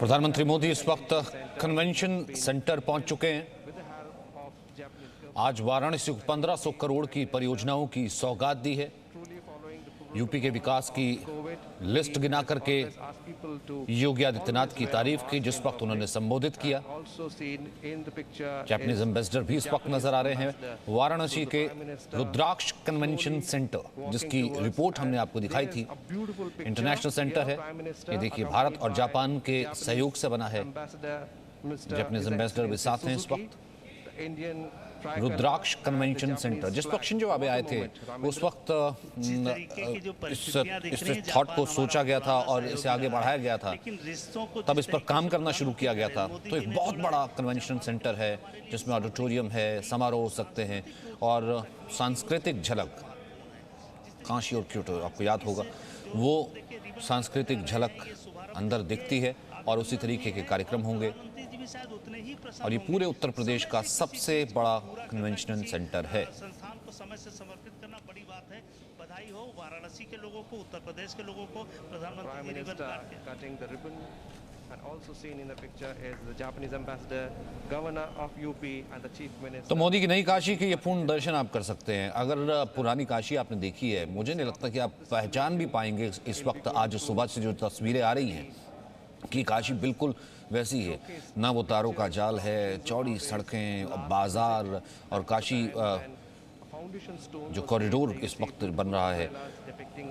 प्रधानमंत्री मोदी इस वक्त कन्वेंशन सेंटर पहुंच चुके हैं। आज वाराणसी को 1500 करोड़ की परियोजनाओं की सौगात दी है। यूपी के विकास की लिस्ट गिना करके योगी आदित्यनाथ की तारीफ की जिस वक्त उन्होंने संबोधित किया। जापानीज एम्बेसडर भी इस वक्त नजर आ रहे हैं। वाराणसी के रुद्राक्ष कन्वेंशन सेंटर, जिसकी रिपोर्ट हमने आपको दिखाई थी, इंटरनेशनल सेंटर है। ये देखिए, भारत और जापान के सहयोग से बना है। जापानीज एम्बेसडर भी साथ हैं इस वक्त। रुद्राक्ष कन्वेंशन सेंटर, जिस वक्त शिंजो आबे आए थे उस वक्त इस थॉट को सोचा गया था और इसे आगे बढ़ाया गया था, तब इस पर काम करना शुरू किया गया था। तो एक बहुत बड़ा कन्वेंशन सेंटर है जिसमें ऑडिटोरियम है, समारोह हो सकते हैं और सांस्कृतिक झलक, काशी और क्योटो आपको याद होगा, वो सांस्कृतिक झलक अंदर दिखती है और उसी तरीके के कार्यक्रम होंगे। और ये पूरे उत्तर प्रदेश का सबसे बड़ा कन्वेंशन सेंटर है। संस्थान को समय से समर्पित करना बड़ी बात है। बधाई हो वाराणसी के लोगों को, उत्तर प्रदेश के लोगों को। प्रधानमंत्री तो मोदी की नई काशी के ये पूर्ण दर्शन आप कर सकते हैं। अगर पुरानी काशी आपने देखी है, मुझे नहीं लगता कि आप पहचान भी पाएंगे इस वक्त। आज सुबह से जो तस्वीरें आ रही हैं कि काशी बिल्कुल वैसी है। ना वो तारों का जाल है, चौड़ी सड़कें, बाजार और काशी जो कॉरिडोर इस वक्त बन रहा है,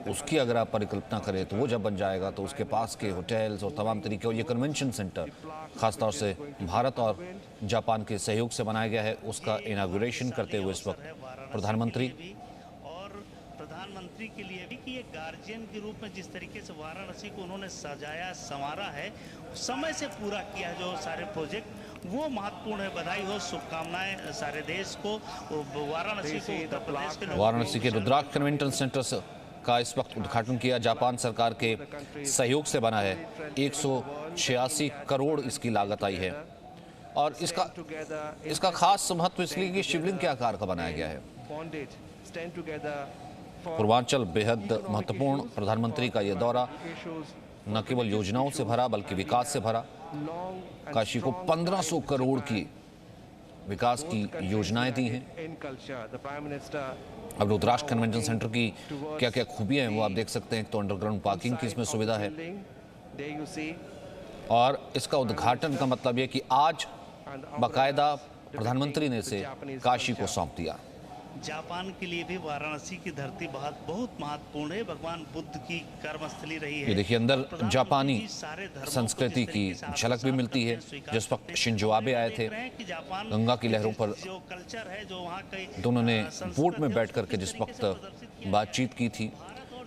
उसकी अगर आप परिकल्पना करें तो वो जब बन जाएगा तो उसके पास के होटल्स और तमाम तरीके, और ये कन्वेंशन सेंटर खासतौर से भारत और जापान के सहयोग से बनाया गया है, उसका इनागुरेशन करते हुए इस वक्त प्रधानमंत्री के लिए भी कि एक गार्जियन के रूप में जिस तरीके से वाराणसी को उन्होंने सजाया संवारा है, समय से पूरा किया जो सारे प्रोजेक्ट, वो महत्वपूर्ण है। बधाई हो, शुभकामनाएं सारे देश को, वाराणसी को, उत्तर प्रदेश के लोगों को। वाराणसी के रुद्राक्ष कन्वेंशन सेंटर का इस वक्त उद्घाटन किया। जापान सरकार के सहयोग से बना है। 186 करोड़ इसकी लागत आई है और इसका खास महत्व इसलिए कि शिवलिंग के आकार का बनाया गया है। पूर्वांचल बेहद महत्वपूर्ण। प्रधानमंत्री का यह दौरा न केवल योजनाओं से भरा बल्कि विकास से भरा। काशी को 1500 करोड़ की विकास की योजनाएं दी हैं। अब रुद्राक्ष कन्वेंशन सेंटर की क्या क्या खूबियां हैं वो आप देख सकते हैं। तो अंडरग्राउंड पार्किंग की इसमें सुविधा है और इसका उद्घाटन का मतलब यह कि आज बाकायदा प्रधानमंत्री ने इसे काशी को सौंप दिया। जापान के लिए भी वाराणसी की धरती बहुत महत्वपूर्ण है। भगवान बुद्ध की कर्मस्थली रही है। ये देखिए, अंदर जापानी संस्कृति की झलक भी मिलती है। जिस वक्त शिंजो आबे आए थे, गंगा की लहरों पर दोनों ने बोट में बैठ करके जिस वक्त बातचीत की थी,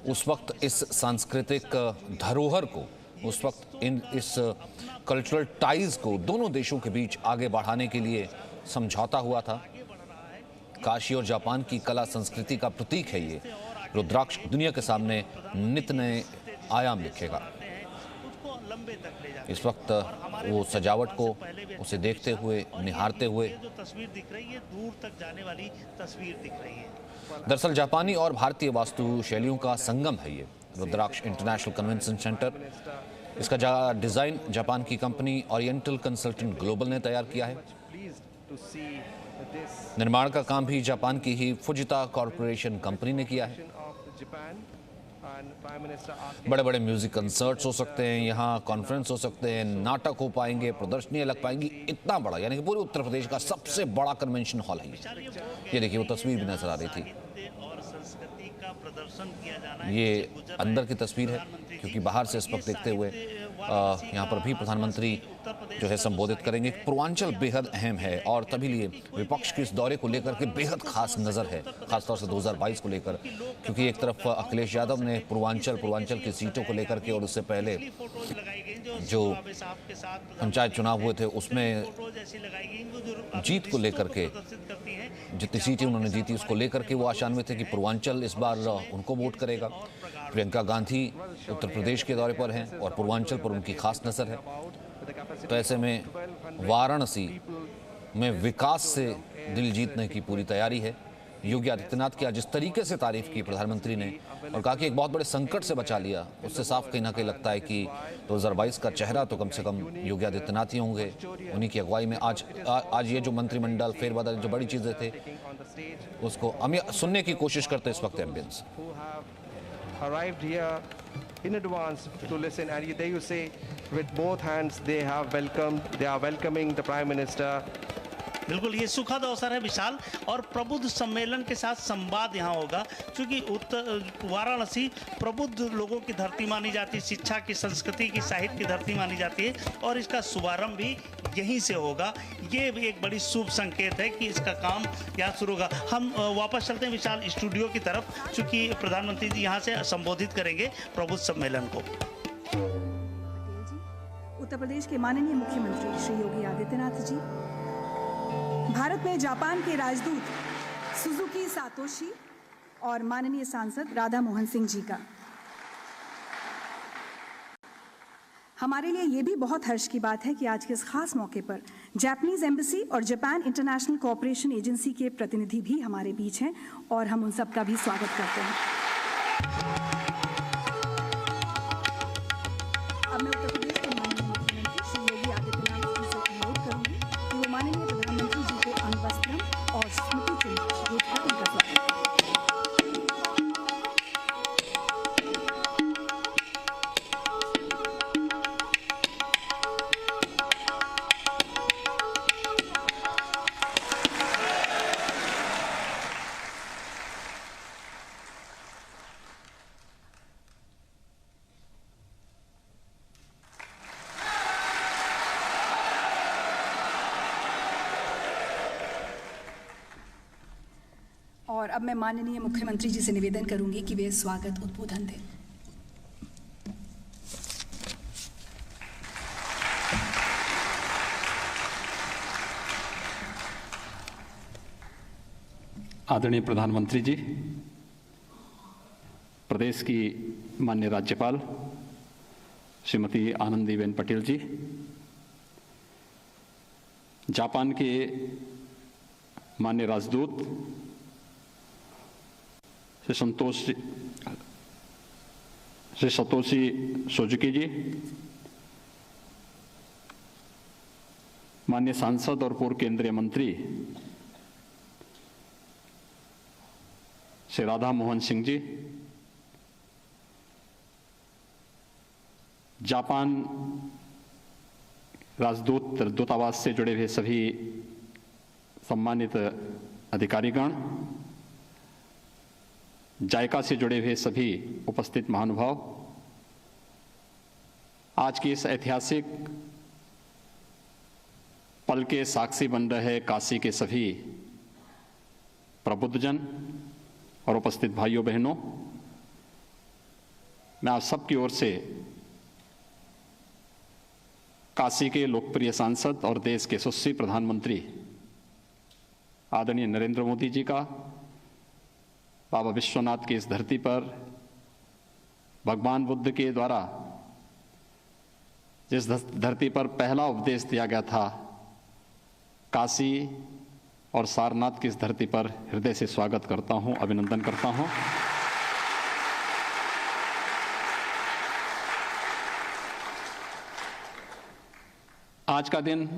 उस वक्त इस सांस्कृतिक धरोहर को, उस वक्त इस कल्चरल टाइज को दोनों देशों के बीच आगे बढ़ाने के लिए समझौता हुआ था। काशी और जापान की कला संस्कृति का प्रतीक है ये। रुद्राक्ष दुनिया के सामने नित नए आयाम लिखेगा। इस वक्त वो सजावट को उसे देखते हुए, निहारते हुए, जो तस्वीर दिख रही है, दूर तक जाने वाली तस्वीर दिख रही है। दरअसल जापानी और भारतीय वास्तु शैलियों का संगम है ये रुद्राक्ष इंटरनेशनल कन्वेंशन सेंटर। इसका डिजाइन जापान की कंपनी ओरिएंटल कंसल्टेंट ग्लोबल ने तैयार किया है। निर्माण का काम भी जापान की ही फुजिता कॉरपोरेशन कंपनी ने किया है। बड़े बड़े म्यूजिक कंसर्ट्स हो सकते हैं यहाँ, कॉन्फ्रेंस हो सकते हैं, नाटक हो पाएंगे, प्रदर्शनियां लग पाएंगी। इतना बड़ा, यानी कि पूरे उत्तर प्रदेश का सबसे बड़ा कन्वेंशन हॉल है ये। देखिए, वो तस्वीर भी नजर आ रही थी। ये अंदर की तस्वीर है क्योंकि बाहर से इस वक्त देखते हुए यहाँ पर भी प्रधानमंत्री जो है संबोधित करेंगे। पूर्वांचल बेहद अहम है और तभी लिए विपक्ष के इस दौरे को लेकर के बेहद खास नज़र है, खासतौर से 2022 को लेकर, क्योंकि एक तरफ अखिलेश यादव ने पूर्वांचल की सीटों को लेकर के और उससे पहले जो पंचायत चुनाव हुए थे उसमें जीत को लेकर के, जितनी सीटें उन्होंने जीती उसको लेकर के वो आशान्वित थे कि पूर्वांचल इस बार उनको वोट करेगा। प्रियंका गांधी उत्तर प्रदेश के दौरे पर हैं और पूर्वांचल पर उनकी खास नज़र है। तो ऐसे में वाराणसी में विकास से दिल जीतने की पूरी तैयारी है। योगी आदित्यनाथ की आज जिस तरीके से तारीफ की प्रधानमंत्री ने और कहा कि एक बहुत बड़े संकट से बचा लिया, उससे साफ कहीं ना कहीं लगता है कि 2022 का चेहरा तो कम से कम योगी आदित्यनाथ ही होंगे। उन्हीं की अगुवाई में आज ये जो मंत्रिमंडल फेरबदल, जो बड़ी चीजें थे, उसको हम सुनने की कोशिश करते इस वक्त ambience. Arrived here in advance to listen, and there you say with both hands they are welcoming the Prime Minister. बिल्कुल ये सुखद अवसर है विशाल, और प्रबुद्ध सम्मेलन के साथ संवाद यहाँ होगा, क्योंकि वाराणसी प्रबुद्ध लोगों की धरती मानी जाती है, शिक्षा की, संस्कृति की, साहित्य की धरती मानी जाती है, और इसका शुभारंभ भी यहीं से होगा। ये भी एक बड़ी शुभ संकेत है कि इसका काम यहाँ शुरू होगा। हम वापस चलते हैं विशाल स्टूडियो की तरफ, क्योंकि प्रधानमंत्री जी यहाँ से संबोधित करेंगे प्रबुद्ध सम्मेलन को। उत्तर प्रदेश के माननीय मुख्यमंत्री श्री योगी आदित्यनाथ जी, भारत में जापान के राजदूत सुजुकी सातोशी और माननीय सांसद राधा मोहन सिंह जी का, हमारे लिए ये भी बहुत हर्ष की बात है कि आज के इस खास मौके पर जापानीज एम्बेसी और जापान इंटरनेशनल कोऑपरेशन एजेंसी के प्रतिनिधि भी हमारे बीच हैं, और हम उन सब का भी स्वागत करते हैं। अब मैं उत्तर प्रदेश के माननीय मुख्यमंत्री श्री योगी आदित्यनाथ जी से अनुरोध करूंगी कि वो माननीय प्रधानमंत्री जी को अंगवस्त्रम और स्मृति चिन्ह भेंट कर उनका स्वागत करें। और अब मैं माननीय मुख्यमंत्री जी से निवेदन करूंगी कि वे स्वागत उद्बोधन दें। आदरणीय प्रधानमंत्री जी, प्रदेश की माननीय राज्यपाल श्रीमती आनंदीबेन पटेल जी, जापान के माननीय राजदूत श्री सतोशी सुजुकी जी, माननीय सांसद और पूर्व केंद्रीय मंत्री श्री राधा मोहन सिंह जी, जापान राजदूत दूतावास से जुड़े हुए सभी सम्मानित अधिकारीगण, जायका से जुड़े हुए सभी उपस्थित महानुभाव, आज की इस ऐतिहासिक पल के साक्षी बन रहे काशी के सभी प्रबुद्धजन और उपस्थित भाइयों बहनों, मैं आप सबकी ओर से काशी के लोकप्रिय सांसद और देश के यशस्वी प्रधानमंत्री आदरणीय नरेंद्र मोदी जी का बाबा विश्वनाथ की इस धरती पर भगवान बुद्ध के द्वारा जिस धरती पर पहला उपदेश दिया गया था, काशी और सारनाथ की इस धरती पर हृदय से स्वागत करता हूं, अभिनंदन करता हूं। आज का दिन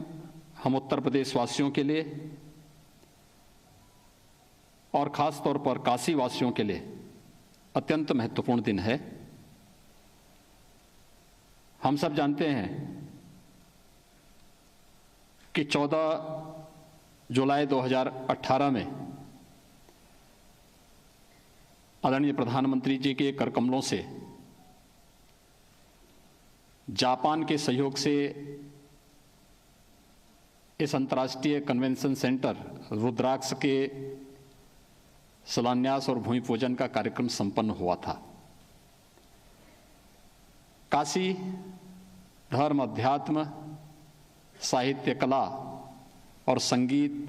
हम उत्तर प्रदेश वासियों के लिए और खास तौर पर काशी वासियों के लिए अत्यंत महत्वपूर्ण दिन है। हम सब जानते हैं कि 14 जुलाई 2018 में आदरणीय प्रधानमंत्री जी के कर कमलों से जापान के सहयोग से इस अंतर्राष्ट्रीय कन्वेंशन सेंटर रुद्राक्ष के शिलान्यास और भूमि पूजन का कार्यक्रम संपन्न हुआ था। काशी धर्म, अध्यात्म, साहित्य, कला और संगीत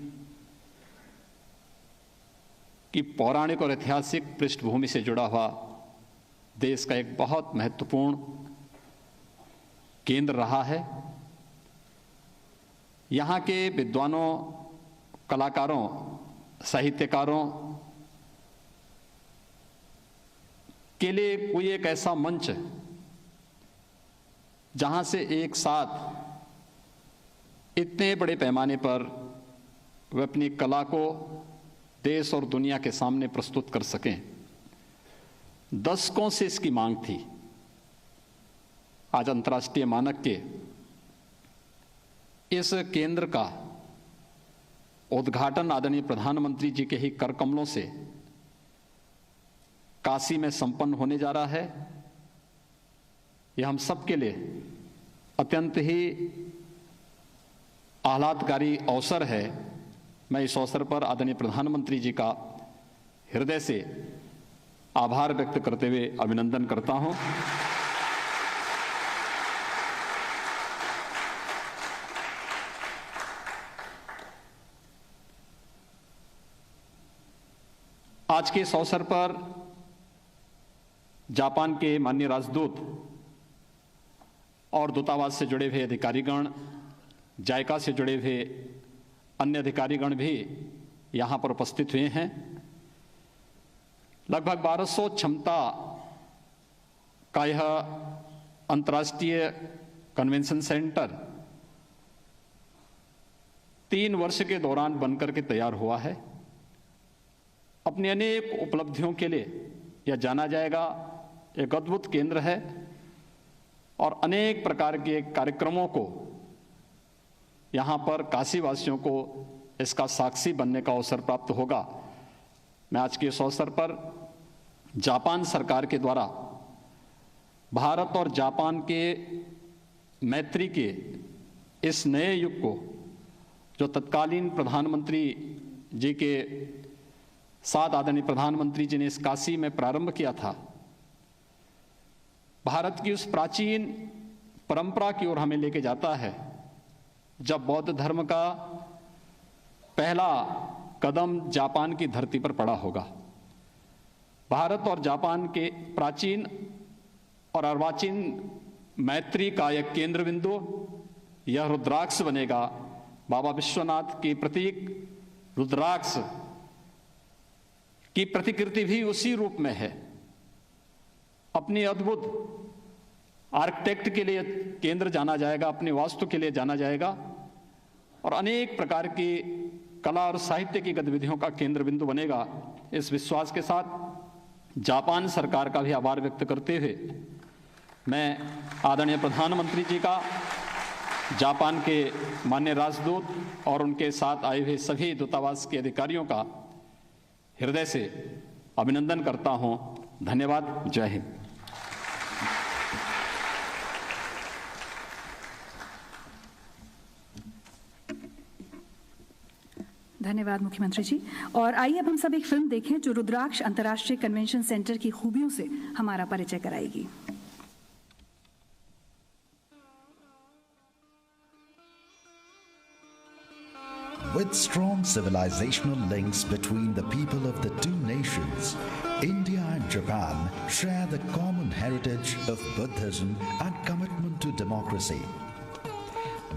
की पौराणिक और ऐतिहासिक पृष्ठभूमि से जुड़ा हुआ देश का एक बहुत महत्वपूर्ण केंद्र रहा है। यहाँ के विद्वानों, कलाकारों साहित्यकारों के लिए कोई एक ऐसा मंच जहां से एक साथ इतने बड़े पैमाने पर वे अपनी कला को देश और दुनिया के सामने प्रस्तुत कर सकें। दशकों से इसकी मांग थी। आज अंतर्राष्ट्रीय मानक के इस केंद्र का उद्घाटन आदरणीय प्रधानमंत्री जी के ही कर कमलों से काशी में संपन्न होने जा रहा है। यह हम सबके लिए अत्यंत ही आह्लादकारी अवसर है। मैं इस अवसर पर आदरणीय प्रधानमंत्री जी का हृदय से आभार व्यक्त करते हुए अभिनंदन करता हूं। आज के इस अवसर पर जापान के माननीय राजदूत और दूतावास से जुड़े हुए अधिकारीगण, जायका से जुड़े हुए अन्य अधिकारीगण भी यहां पर उपस्थित हुए हैं। लगभग 1200 क्षमता का यह अंतर्राष्ट्रीय कन्वेंशन सेंटर 3 वर्ष के दौरान बनकर के तैयार हुआ है। अपनी अनेक उपलब्धियों के लिए यह जाना जाएगा। एक अद्भुत केंद्र है और अनेक प्रकार के कार्यक्रमों को यहां पर काशीवासियों को इसका साक्षी बनने का अवसर प्राप्त होगा। मैं आज के इस अवसर पर जापान सरकार के द्वारा भारत और जापान के मैत्री के इस नए युग को जो तत्कालीन प्रधानमंत्री जी के साथ आदरणीय प्रधानमंत्री जी ने इस काशी में प्रारंभ किया था, भारत की उस प्राचीन परंपरा की ओर हमें लेके जाता है जब बौद्ध धर्म का पहला कदम जापान की धरती पर पड़ा होगा। भारत और जापान के प्राचीन और अर्वाचीन मैत्री का एक केंद्र बिंदु यह रुद्राक्ष बनेगा। बाबा विश्वनाथ के प्रतीक रुद्राक्ष की प्रतिकृति भी उसी रूप में है। अपनी अद्भुत आर्किटेक्ट के लिए केंद्र जाना जाएगा, अपनी वास्तु के लिए जाना जाएगा और अनेक प्रकार की कला और साहित्य की गतिविधियों का केंद्र बिंदु बनेगा। इस विश्वास के साथ जापान सरकार का भी आभार व्यक्त करते हुए मैं आदरणीय प्रधानमंत्री जी का, जापान के माननीय राजदूत और उनके साथ आए हुए सभी दूतावास के अधिकारियों का हृदय से अभिनंदन करता हूं। धन्यवाद। जय हिंद। धन्यवाद मुख्यमंत्री जी। और आइए अब हम सब एक फिल्म देखें जो रुद्राक्ष अंतर्राष्ट्रीय कन्वेंशन सेंटर की खूबियों से हमारा परिचय कराएगी। With strong civilizational links between the people of the two nations, India and Japan share the common heritage of Buddhism and commitment to democracy.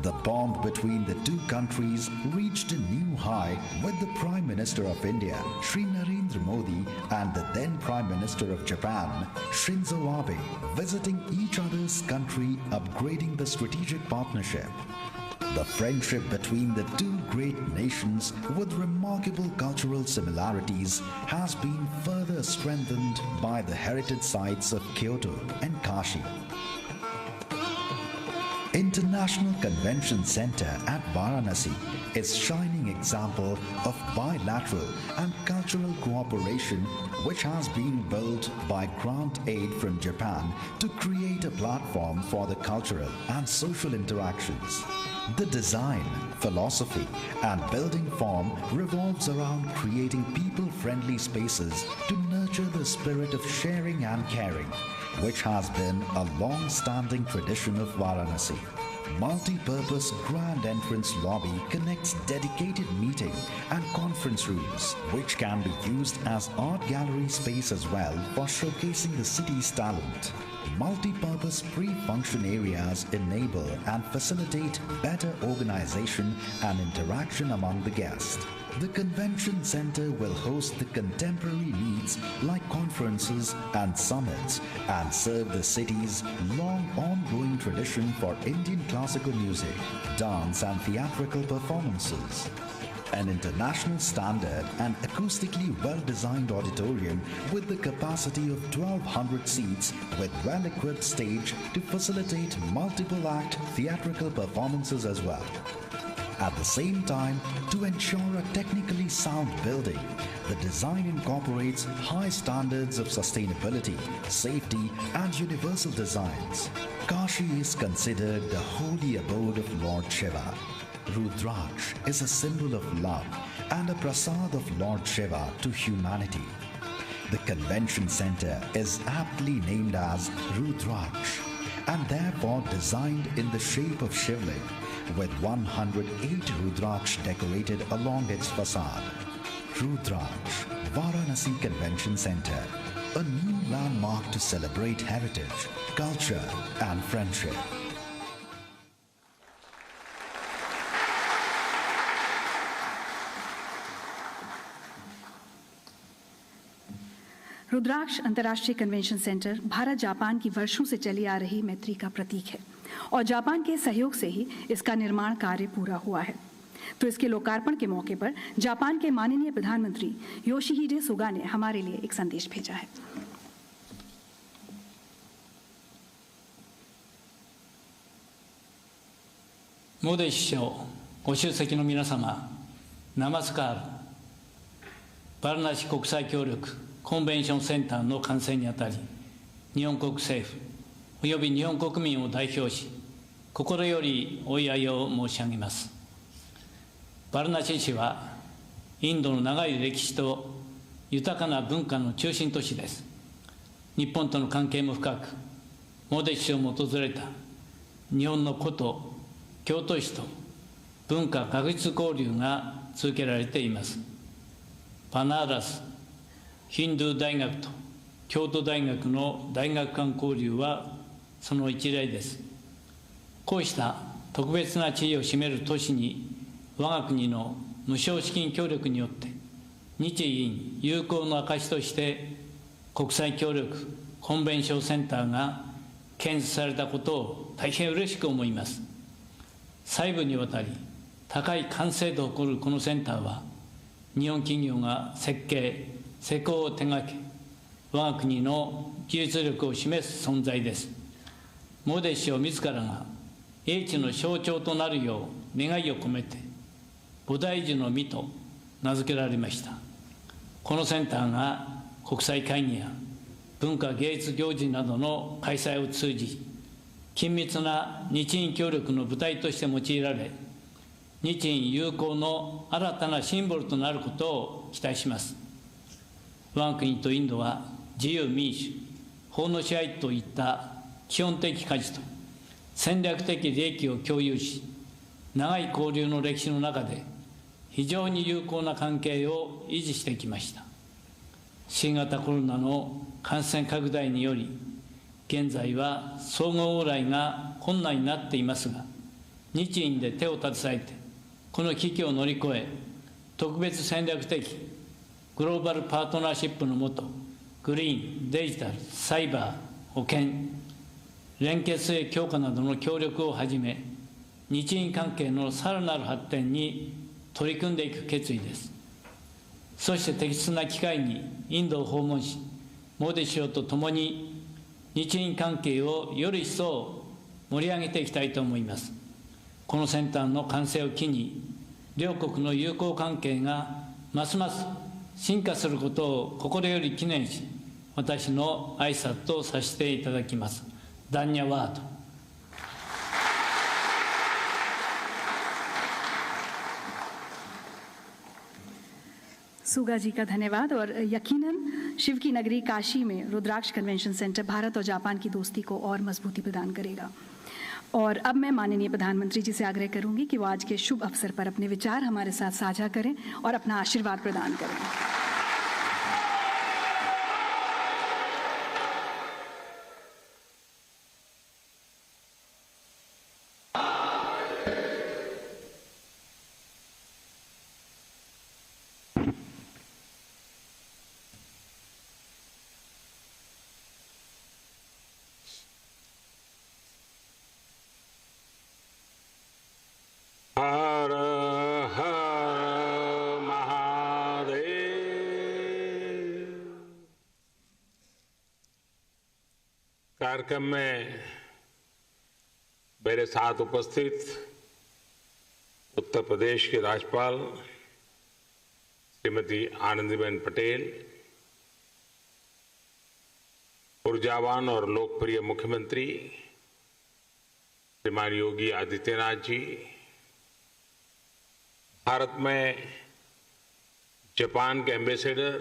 The bond between the two countries reached a new high with the Prime Minister of India, Shri Narendra Modi, and the then Prime Minister of Japan, Shinzo Abe, visiting each other's country, upgrading the strategic partnership. The friendship between the two great nations with remarkable cultural similarities has been further strengthened by the heritage sites of Kyoto and Kashi. International Convention Center at Varanasi is shining example of bilateral and cultural cooperation which has been built by grant aid from Japan to create a platform for the cultural and social interactions. The design, philosophy and building form revolves around creating people-friendly spaces to nurture the spirit of sharing and caring, which has been a long-standing tradition of Varanasi. Multi-purpose grand entrance lobby connects dedicated meeting and conference rooms, which can be used as art gallery space as well for showcasing the city's talent. Multi-purpose pre-function areas enable and facilitate better organization and interaction among the guests. The convention center will host the contemporary needs like conferences and summits and serve the city's long ongoing tradition for Indian classical music, dance and theatrical performances. An international standard and acoustically well-designed auditorium with the capacity of 1,200 seats with well-equipped stage to facilitate multiple-act theatrical performances as well. At the same time, to ensure a technically sound building, the design incorporates high standards of sustainability, safety and universal designs. Kashi is considered the holy abode of Lord Shiva. Rudraksh is a symbol of love and a prasad of Lord Shiva to humanity. The convention center is aptly named as Rudraksh and therefore designed in the shape of Shivling with 108 Rudraksh decorated along its facade. Rudraksh, Varanasi Convention Center, a new landmark to celebrate heritage, culture and friendship. रुद्राक्ष अंतर्राष्ट्रीय convention centre Bharat Japan की वर्षों से चली आ रही मैत्री का प्रतीक है और जापान के सहयोग से ही इसका निर्माण कार्य पूरा हुआ है। तो इसके लोकार्पण के मौके पर जापान के माननीय प्रधानमंत्री योशिहिडे सुगा ने हमारे लिए एक संदेश भेजा है। मोदी首相ご出席の皆様、ナマスカール、バルナシ国際協力コンベンションセンターの完成にあたり、日本国政府および日本国民を代表し、心よりお祝いを申し上げます。バルナシ市は、インドの長い歴史と豊かな文化の中心都市です。日本との関係も深く、モディ首相も訪れた日本の古都、京都市と文化学術交流が続けられています。バナーラスヒンドゥー大学と京都大学の大学間交流はその一例です。こうした特別な地位を占める都市に我が国の無償資金協力によって日印友好の証として国際協力コンベンションセンターが建設されたことを大変嬉しく思います。細部にわたり高い完成度を誇るこのセンターは日本企業が設計施工を手掛け、我が国の技術力を示す存在です。モディ首相自らが英知の象徴となるよう願いを込めて、菩提樹の実と名付けられました。このセンターが国際会議や文化芸術行事などの開催を通じ、緊密な日印協力の舞台として用いられ、日印友好の新たなシンボルとなることを期待します。我が国とインドは自由民主、法の支配といった基本的価値と戦略的利益を共有し、長い交流の歴史の中で非常に友好な関係を維持してきました。新型コロナの感染拡大により、現在は相互往来が困難になっていますが、日印で手を携えて、この危機を乗り越え、特別戦略的グローバルパートナーシップの下、グリーン、デジタル、サイバー、保険、連結性強化などの協力をはじめ、日印関係のさらなる発展に取り組んでいく決意です。そして適切な機会にインドを訪問し、モディ首相と共に日印関係をより一層盛り上げていきたいと思います。このセンターの完成を機に、両国の友好関係がますます進化することを心より記念し、私の挨拶とさせていただきます。ダンニャワード。सुगा जी का धन्यवाद। और यकीनन शिव की नगरी काशी में रुद्राक्ष कन्वेंशन सेंटर भारत और जापान की दोस्ती को और मजबूती प्रदान करेगा। और अब मैं माननीय प्रधानमंत्री जी से आग्रह करूंगी कि वो आज के शुभ अवसर पर अपने विचार हमारे साथ साझा करें और अपना आशीर्वाद प्रदान करें। कार्यक्रम में मेरे साथ उपस्थित उत्तर प्रदेश के राज्यपाल श्रीमती आनंदीबेन पटेल, ऊर्जावान और लोकप्रिय मुख्यमंत्री श्रीमान योगी आदित्यनाथ जी, भारत में जापान के एम्बेसडर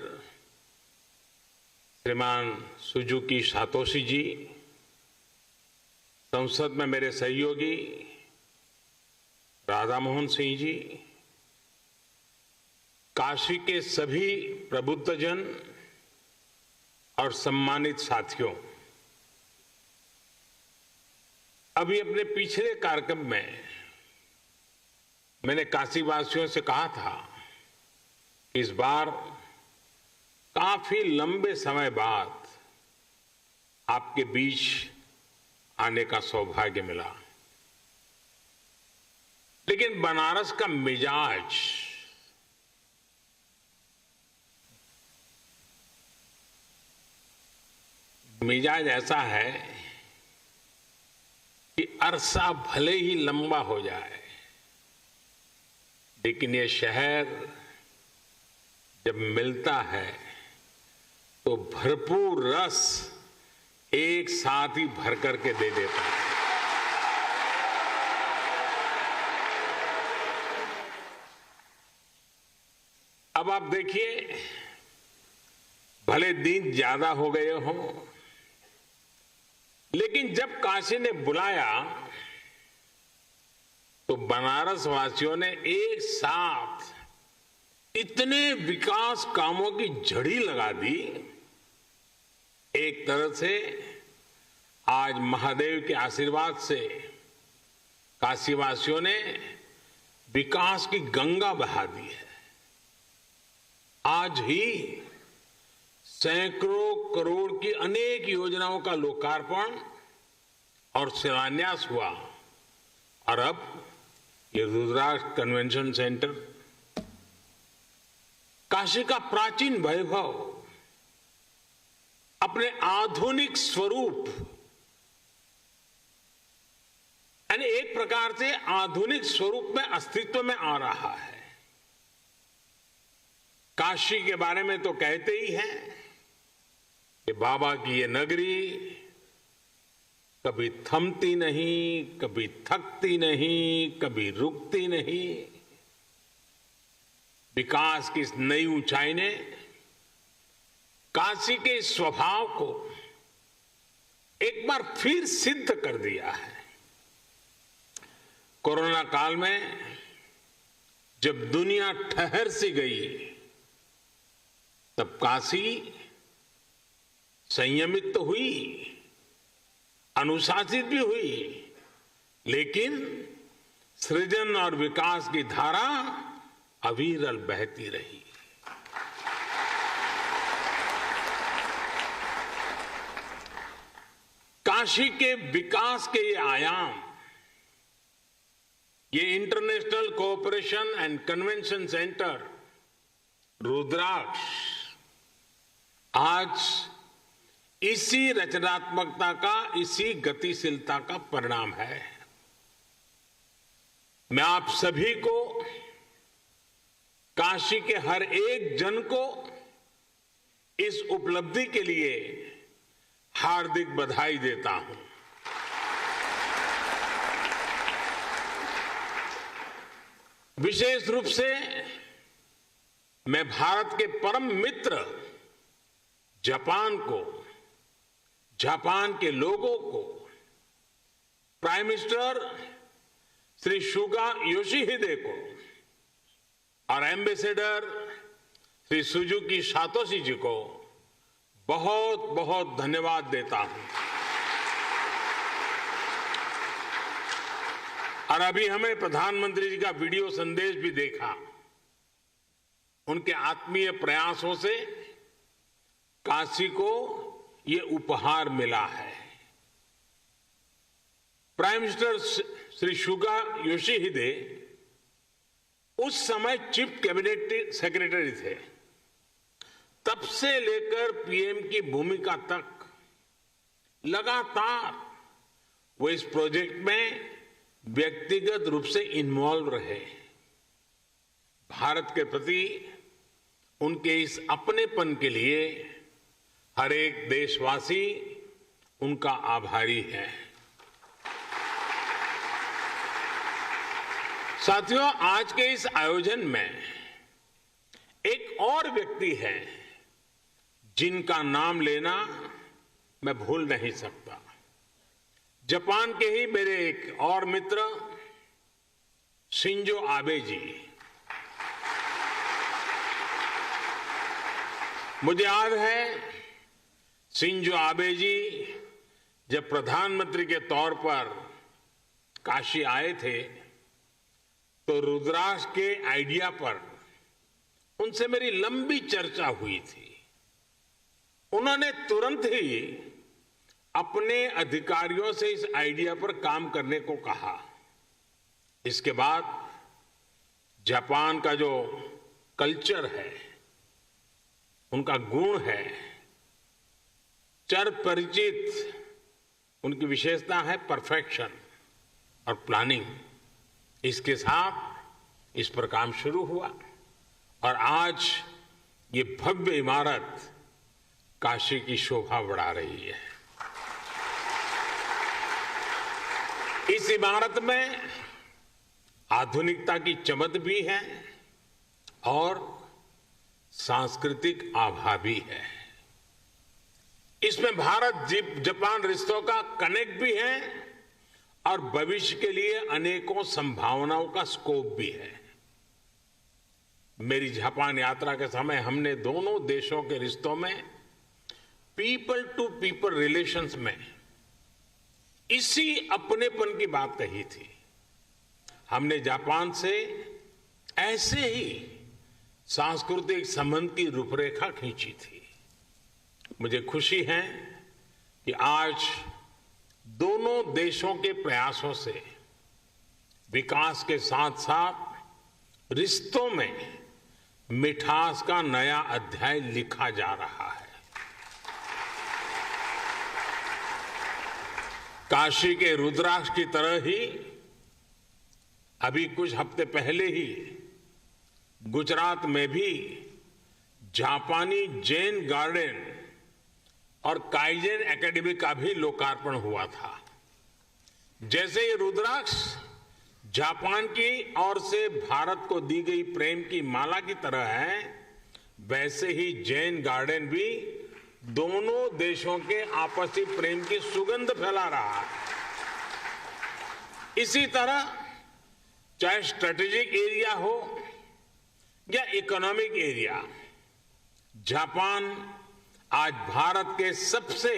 श्रीमान सुजुकी सातोशी जी, संसद में मेरे सहयोगी राधा मोहन सिंह जी, काशी के सभी प्रबुद्धजन और सम्मानित साथियों, अभी अपने पिछले कार्यक्रम में मैंने काशीवासियों से कहा था कि इस बार काफी लंबे समय बाद आपके बीच आने का सौभाग्य मिला, लेकिन बनारस का मिजाज ऐसा है कि अरसा भले ही लंबा हो जाए, लेकिन ये शहर जब मिलता है तो भरपूर रस एक साथ ही भर करके दे देता है। अब आप देखिए, भले दिन ज्यादा हो गए हों, लेकिन जब काशी ने बुलाया तो बनारस वासियों ने एक साथ इतने विकास कामों की झड़ी लगा दी। एक तरह से आज महादेव के आशीर्वाद से काशीवासियों ने विकास की गंगा बहा दी है। आज ही सैकड़ों करोड़ की अनेक योजनाओं का लोकार्पण और शिलान्यास हुआ, और अब ये रुद्राक्ष कन्वेंशन सेंटर, काशी का प्राचीन वैभव अपने आधुनिक स्वरूप, यानी एक प्रकार से आधुनिक स्वरूप में अस्तित्व में आ रहा है। काशी के बारे में तो कहते ही हैं कि बाबा की ये नगरी कभी थमती नहीं, कभी थकती नहीं, कभी रुकती नहीं। विकास की इस नई ऊंचाई ने काशी के इस स्वभाव को एक बार फिर सिद्ध कर दिया है। कोरोना काल में जब दुनिया ठहर सी गई, तब काशी संयमित तो हुई, अनुशासित भी हुई, लेकिन सृजन और विकास की धारा अविरल बहती रही। काशी के विकास के ये आयाम, ये international cooperation and convention centre Rudraksh आज इसी रचनात्मकता का, इसी गतिशीलता का परिणाम है। मैं आप सभी को, काशी के हर एक जन को इस उपलब्धि के लिए हार्दिक बधाई देता हूं। विशेष रूप से मैं भारत के परम मित्र जापान को, जापान के लोगों को, प्राइम मिनिस्टर श्री सुगा योशिहिदे को और एम्बेसडर श्री सुजुकी सातोशी जी को बहुत बहुत धन्यवाद देता हूं। और अभी हमें प्रधानमंत्री जी का वीडियो संदेश भी देखा। उनके आत्मीय प्रयासों से काशी को ये उपहार मिला है। प्राइम मिनिस्टर श्री सुगा योशिहिदे उस समय चीफ कैबिनेट सेक्रेटरी थे। तब से लेकर पीएम की भूमिका तक लगातार वो इस प्रोजेक्ट में व्यक्तिगत रूप से इन्वॉल्व रहे। भारत के प्रति उनके इस अपनेपन के लिए हर एक देशवासी उनका आभारी है। साथियों, आज के इस आयोजन में एक और व्यक्ति है जिनका नाम लेना मैं भूल नहीं सकता। जापान के ही मेरे एक और मित्र शिंजो आबे जी। मुझे याद है शिंजो आबे जी जब प्रधानमंत्री के तौर पर काशी आए थे तो रुद्राक्ष के आइडिया पर उनसे मेरी लंबी चर्चा हुई थी। उन्होंने तुरंत ही अपने अधिकारियों से इस आइडिया पर काम करने को कहा। इसके बाद जापान का जो कल्चर है, उनका गुण है, चिर परिचित उनकी विशेषता है परफेक्शन और प्लानिंग। इसके साथ इस पर काम शुरू हुआ और आज ये भव्य इमारत काशी की शोभा बढ़ा रही है। इस इमारत में आधुनिकता की चमक भी है और सांस्कृतिक आभा भी है। इसमें भारत जापान रिश्तों का कनेक्ट भी है और भविष्य के लिए अनेकों संभावनाओं का स्कोप भी है। मेरी जापान यात्रा के समय हमने दोनों देशों के रिश्तों में पीपल टू पीपल रिलेशंस में इसी अपनेपन की बात कही थी। हमने जापान से ऐसे ही सांस्कृतिक संबंध की रूपरेखा खींची थी। मुझे खुशी है कि आज दोनों देशों के प्रयासों से विकास के साथ साथ रिश्तों में मिठास का नया अध्याय लिखा जा रहा है। काशी के रुद्राक्ष की तरह ही अभी कुछ हफ्ते पहले ही गुजरात में भी जापानी जैन गार्डन और काइजन एकेडमी का भी लोकार्पण हुआ था। जैसे ये रुद्राक्ष जापान की ओर से भारत को दी गई प्रेम की माला की तरह है, वैसे ही जैन गार्डन भी दोनों देशों के आपसी प्रेम की सुगंध फैला रहा है। इसी तरह चाहे स्ट्रेटेजिक एरिया हो या इकोनॉमिक एरिया, जापान आज भारत के सबसे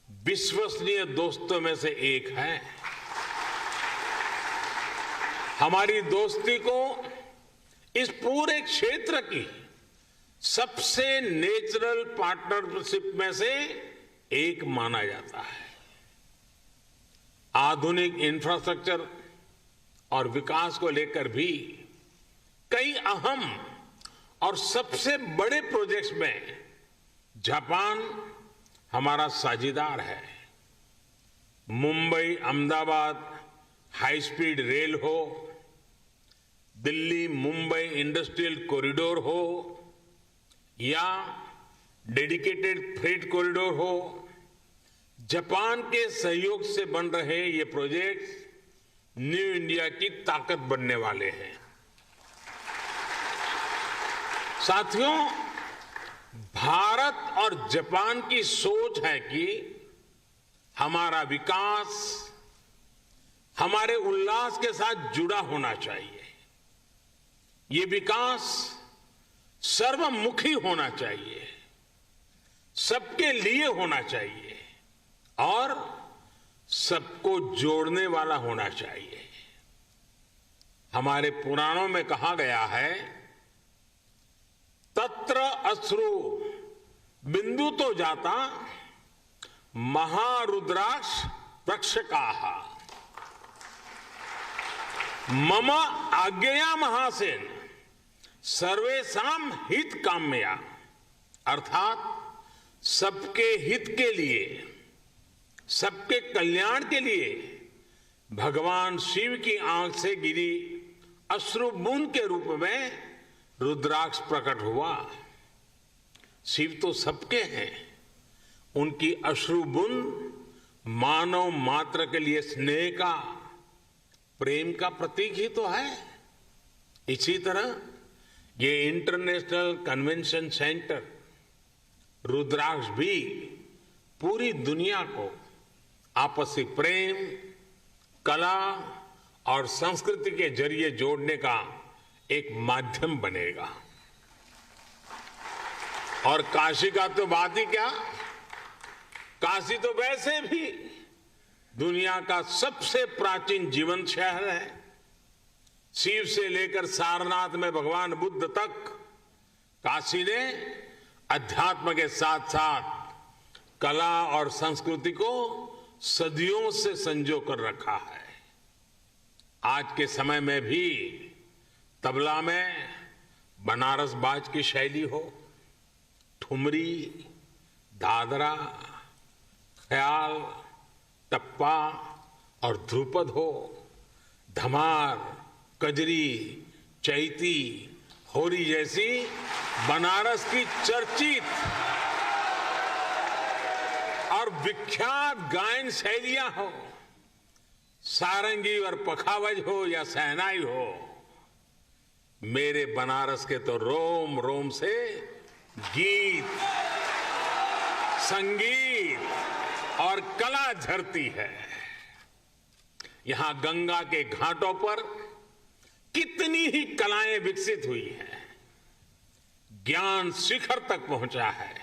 विश्वसनीय दोस्तों में से एक है। हमारी दोस्ती को इस पूरे क्षेत्र की सबसे नेचुरल पार्टनरशिप में से एक माना जाता है। आधुनिक इंफ्रास्ट्रक्चर और विकास को लेकर भी कई अहम और सबसे बड़े प्रोजेक्ट्स में जापान हमारा साझीदार है। Mumbai Ahmedabad high speed rail हो, दिल्ली मुंबई इंडस्ट्रियल कॉरिडोर हो या डेडिकेटेड फ्रेट कॉरिडोर हो, जापान के सहयोग से बन रहे ये प्रोजेक्ट्स न्यू इंडिया की ताकत बनने वाले हैं। साथियों, भारत और जापान की सोच है कि हमारा विकास हमारे उल्लास के साथ जुड़ा होना चाहिए। ये विकास सर्वमुखी होना चाहिए, सबके लिए होना चाहिए और सबको जोड़ने वाला होना चाहिए। हमारे पुराणों में कहा गया है, तत्र अश्रु बिंदु तो जाता महारुद्राक्ष वृक्षकाः मम आज्ञया महासेन सर्वेषां हित काम्या। अर्थात सबके हित के लिए सबके कल्याण के लिए भगवान शिव की आंख से गिरी अश्रु बूंद के रूप में रुद्राक्ष प्रकट हुआ। शिव तो सबके हैं, उनकी अश्रु बूंद मानव मात्र के लिए स्नेह का, प्रेम का प्रतीक ही तो है। इसी तरह ये इंटरनेशनल कन्वेंशन सेंटर रुद्राक्ष भी पूरी दुनिया को आपसी प्रेम, कला और संस्कृति के जरिए जोड़ने का एक माध्यम बनेगा। और काशी का तो बात ही क्या, काशी तो वैसे भी दुनिया का सबसे प्राचीन जीवंत शहर है। शिव से लेकर सारनाथ में भगवान बुद्ध तक काशी ने अध्यात्म के साथ साथ कला और संस्कृति को सदियों से संजो कर रखा है। आज के समय में भी तबला में बनारस बाज की शैली हो, ठुमरी, दादरा, ख्याल, टप्पा और ध्रुपद हो, धमार, कजरी, चैती, होरी जैसी बनारस की चर्चित और विख्यात गायन शैलियां हो, सारंगी और पखावज हो या शहनाई हो, मेरे बनारस के तो रोम रोम से गीत, संगीत और कला झरती है। यहां गंगा के घाटों पर कितनी ही कलाएं विकसित हुई हैं, ज्ञान शिखर तक पहुंचा है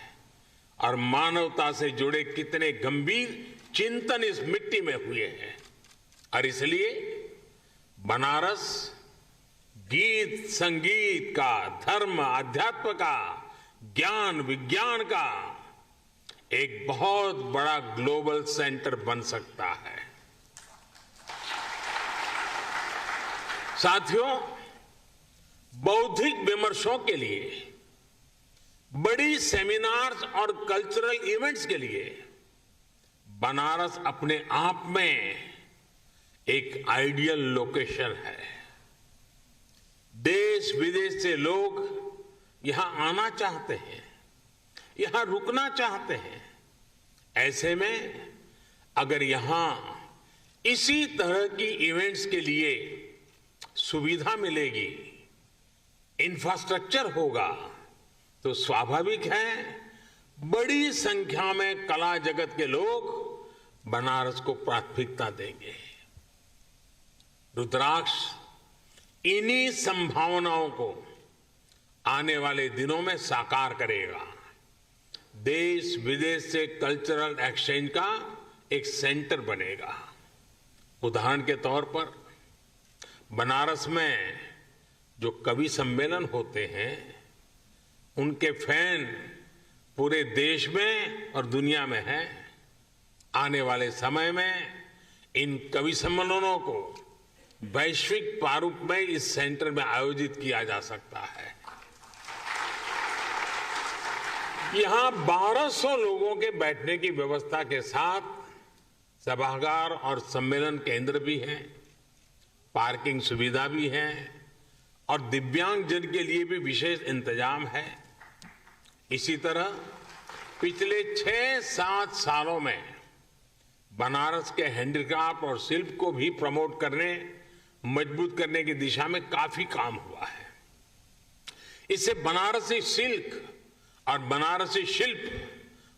और मानवता से जुड़े कितने गंभीर चिंतन इस मिट्टी में हुए हैं। और इसलिए बनारस गीत संगीत का, धर्म अध्यात्म का, ज्ञान विज्ञान का एक बहुत बड़ा ग्लोबल सेंटर बन सकता है। साथियों, बौद्धिक विमर्शों के लिए, बड़ी सेमिनार्स और कल्चरल इवेंट्स के लिए बनारस अपने आप में एक आइडियल लोकेशन है। देश विदेश से लोग यहां आना चाहते हैं, यहां रुकना चाहते हैं। ऐसे में अगर यहां इसी तरह की इवेंट्स के लिए सुविधा मिलेगी, इंफ्रास्ट्रक्चर होगा, तो स्वाभाविक है बड़ी संख्या में कला जगत के लोग बनारस को प्राथमिकता देंगे। रुद्राक्ष इन्हीं संभावनाओं को आने वाले दिनों में साकार करेगा। देश विदेश से कल्चरल एक्सचेंज का एक सेंटर बनेगा। उदाहरण के तौर पर बनारस में जो कवि सम्मेलन होते हैं, उनके फैन पूरे देश में और दुनिया में हैं। आने वाले समय में इन कवि सम्मेलनों को वैश्विक प्रारूप में इस सेंटर में आयोजित किया जा सकता है। यहां 1200 लोगों के बैठने की व्यवस्था के साथ सभागार और सम्मेलन केंद्र भी हैं, पार्किंग सुविधा भी है और दिव्यांग जन के लिए भी विशेष इंतजाम है। इसी तरह पिछले 6-7 सालों में बनारस के हैंडीक्राफ्ट और शिल्प को भी प्रमोट करने, मजबूत करने की दिशा में काफी काम हुआ है। इससे बनारसी सिल्क और बनारसी शिल्प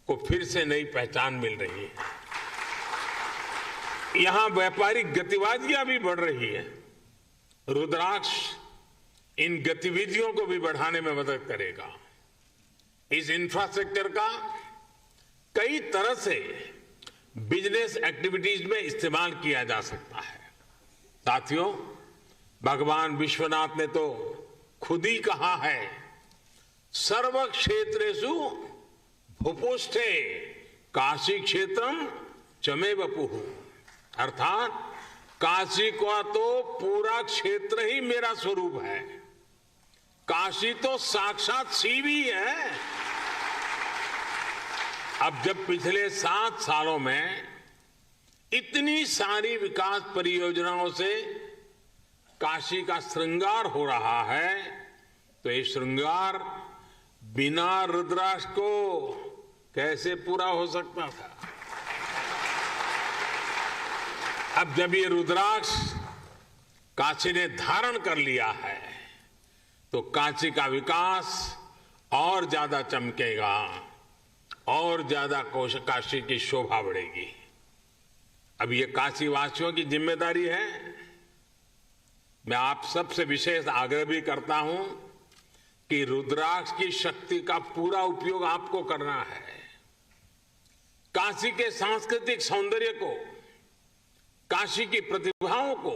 को फिर से नई पहचान मिल रही है। यहां व्यापारिक गतिविधियां भी बढ़ रही है। रुद्राक्ष इन गतिविधियों को भी बढ़ाने में मदद करेगा। इस इंफ्रास्ट्रक्चर का कई तरह से बिजनेस एक्टिविटीज में इस्तेमाल किया जा सकता है। साथियों, भगवान विश्वनाथ ने तो खुद ही कहा है, सर्व क्षेत्रेषु भूपुष्ठे काशी क्षेत्रम चमे वपुः, अर्थात काशी का तो पूरा क्षेत्र ही मेरा स्वरूप है। काशी तो साक्षात शिव ही है। अब जब पिछले 7 सालों में इतनी सारी विकास परियोजनाओं से काशी का श्रृंगार हो रहा है, तो ये श्रृंगार बिना रुद्राक्ष को कैसे पूरा हो सकता था। अब जब ये रुद्राक्ष काशी ने धारण कर लिया है, तो काशी का विकास और ज्यादा चमकेगा और ज्यादा काशी की शोभा बढ़ेगी। अब ये काशी वासियों की जिम्मेदारी है। मैं आप सबसे विशेष आग्रह भी करता हूं कि रुद्राक्ष की शक्ति का पूरा उपयोग आपको करना है। काशी के सांस्कृतिक सौंदर्य को, काशी की प्रतिभाओं को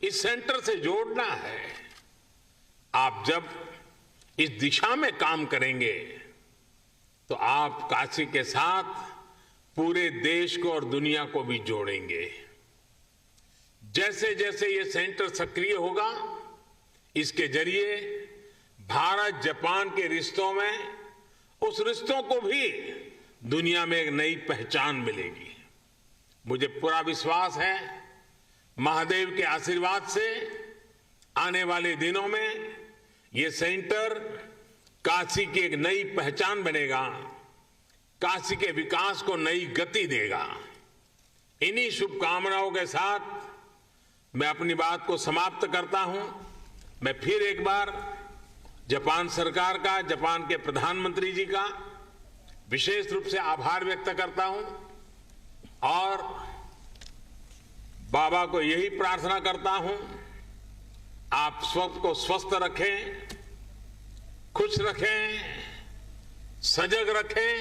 इस सेंटर से जोड़ना है। आप जब इस दिशा में काम करेंगे तो आप काशी के साथ पूरे देश को और दुनिया को भी जोड़ेंगे। जैसे जैसे ये सेंटर सक्रिय होगा, इसके जरिए भारत जापान के रिश्तों में, उस रिश्तों को भी दुनिया में एक नई पहचान मिलेगी। मुझे पूरा विश्वास है महादेव के आशीर्वाद से आने वाले दिनों में ये सेंटर काशी की एक नई पहचान बनेगा, काशी के विकास को नई गति देगा। इन्हीं शुभकामनाओं के साथ मैं अपनी बात को समाप्त करता हूं। मैं फिर एक बार जापान सरकार का, जापान के प्रधानमंत्री जी का विशेष रूप से आभार व्यक्त करता हूं और बाबा को यही प्रार्थना करता हूं, आप स्वयं को स्वस्थ रखें, खुश रखें, सजग रखें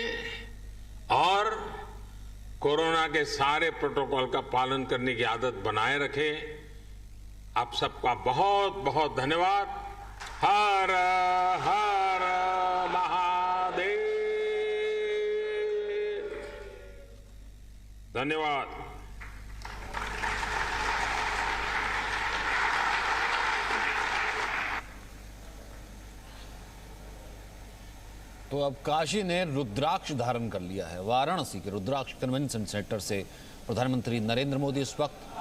और कोरोना के सारे प्रोटोकॉल का पालन करने की आदत बनाए रखें। आप सबका बहुत बहुत धन्यवाद। हर हर महादेव। धन्यवाद। तो अब काशी ने रुद्राक्ष धारण कर लिया है। वाराणसी के रुद्राक्ष कन्वेंशन सेंटर से प्रधानमंत्री नरेंद्र मोदी इस वक्त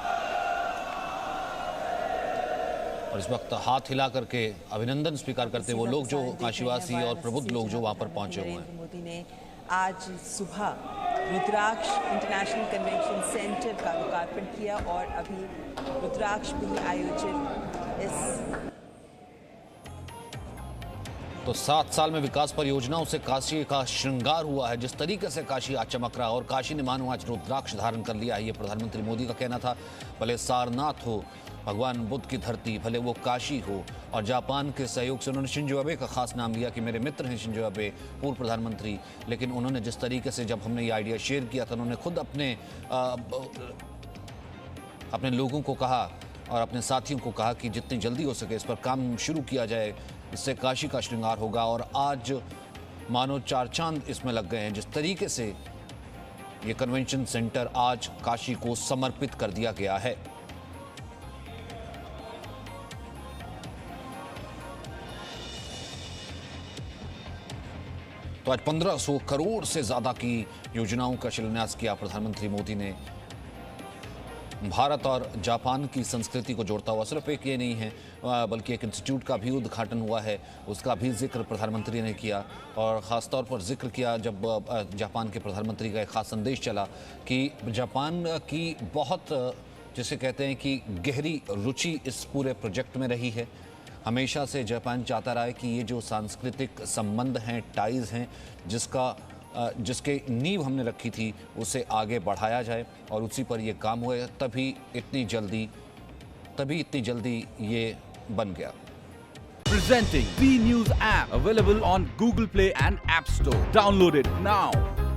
हाथ हिला करके अभिनंदन स्वीकार करते वो लोग जो काशीवासी और प्रबुद्ध लोग जो वहां पर पहुंचे हुए हैं। मोदी ने आज सुबह रुद्राक्ष इंटरनेशनल कन्वेंशन सेंटर का लोकार्पण किया और अभी रुद्राक्ष भी आयोजित इस तो 7 साल में विकास परियोजनाओं से काशी का श्रृंगार हुआ है। जिस तरीके से काशी आज चमक रहा है और काशी ने मानो आज रुद्राक्ष धारण कर लिया है, ये प्रधानमंत्री मोदी का कहना था। भले सारनाथ हो, भगवान बुद्ध की धरती, भले वो काशी हो, और जापान के सहयोग से उन्होंने शिंजो अबे का खास नाम लिया कि मेरे मित्र हैं शिंजो अबे, पूर्व प्रधानमंत्री। लेकिन उन्होंने जिस तरीके से जब हमने ये आइडिया शेयर किया था, उन्होंने खुद अपने लोगों को कहा और अपने साथियों को कहा कि जितनी जल्दी हो सके इस पर काम शुरू किया जाए, इससे काशी का श्रृंगार होगा। और आज मानो 4 चांद इसमें लग गए हैं। जिस तरीके से ये कन्वेंशन सेंटर आज काशी को समर्पित कर दिया गया है। तो आज 1500 करोड़ से ज्यादा की योजनाओं का शिलान्यास किया प्रधानमंत्री मोदी ने। भारत और जापान की संस्कृति को जोड़ता हुआ सिर्फ एक ये नहीं है, बल्कि एक इंस्टीट्यूट का भी उद्घाटन हुआ है, उसका भी जिक्र प्रधानमंत्री ने किया। और ख़ास तौर पर जिक्र किया जब जापान के प्रधानमंत्री का एक ख़ास संदेश चला कि जापान की बहुत, जिसे कहते हैं कि गहरी रुचि इस पूरे प्रोजेक्ट में रही है। हमेशा से जापान चाहता रहा है कि ये जो सांस्कृतिक संबंध हैं, टाइज़ हैं, जिसके नींव हमने रखी थी, उसे आगे बढ़ाया जाए और उसी पर ये काम हुआ। तभी इतनी जल्दी ये बन गया। Presenting B News app available on Google Play and App Store. Download it now.